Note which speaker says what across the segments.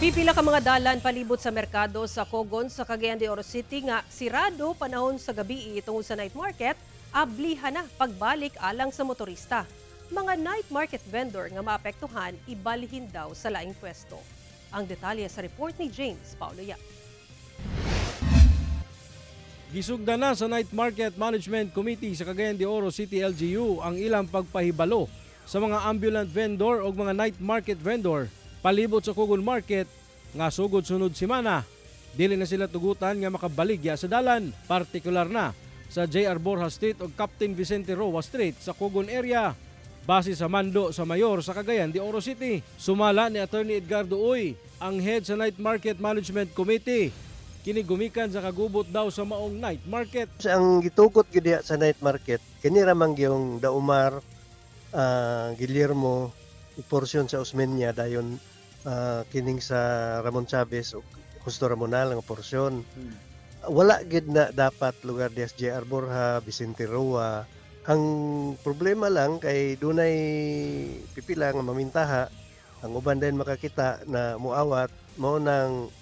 Speaker 1: Pipila ka mga dalan palibot sa merkado sa Cogon sa Cagayan de Oro City nga sirado panahon sa gabi tungod sa night market, ablihan na pagbalik alang sa motorista. Mga night market vendor nga maapektuhan ibalhin daw sa laing pwesto. Ang detalye sa report ni James Paulo Yap.
Speaker 2: Gisugda na sa Night Market Management Committee sa Cagayan de Oro City LGU ang ilang pagpahibalo sa mga ambulant vendor o mga night market vendor palibot sa Cogon Market nga sugod sunod semana. Dili na sila tugutan nga makabaligya sa dalan, partikular na sa J.R. Borja Street o Captain Vicente Roa Street sa Cogon area. Base sa mando sa mayor sa Cagayan de Oro City, sumala ni Attorney Edgardo Uy, ang head sa Night Market Management Committee. Kini gumikan sa kagubot daw sa maong night market.
Speaker 3: Ang gitukot gid sa night market, kini ramang yung Daumar, Guillermo, portion sa Osmeña dayon kining sa Ramon Chavez o Justo Ramonal nga porsyon. Wala gid na dapat lugar di J.R. Borja, Vicente Roa. Ang problema lang kay dunay pipila nga mamintaha, ang uban din makakita na muawat mao nang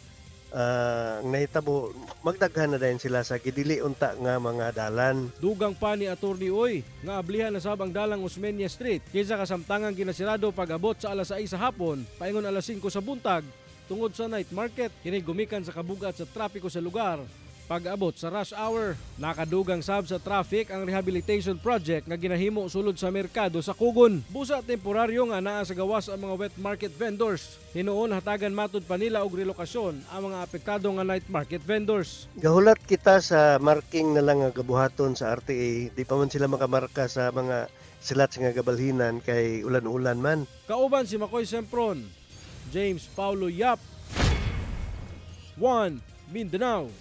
Speaker 3: nahitabo magdaghan na dayon sila sa gidili unta nga mga dalan.
Speaker 2: Dugang pa ni Attorney Uy nga ablihan na sab ang dalang Osmeña Street kaysa kasamtangang ginasirado pag-abot sa alas 6 sa hapon paingon alas 5 sa buntag tungod sa night market. Kini gumikan sa kabugat sa trapiko sa lugar pag-abot sa rush hour. Nakadugang sab sa traffic ang rehabilitation project nga ginahimo sulod sa merkado sa Cogon. Busa temporaryo nga naa sa gawas ang mga wet market vendors. Hinuon hatagan matud pa nila og relokasyon ang mga apektado nga night market vendors.
Speaker 3: Gahulat kita sa marking na lang nga gabuhaton sa RTA, di pa man sila makamarka sa mga slats nga gabalhinan kay ulan-ulan man.
Speaker 2: Kauban si Makoy Sempron, James Paulo Yap, 1 Mindanao.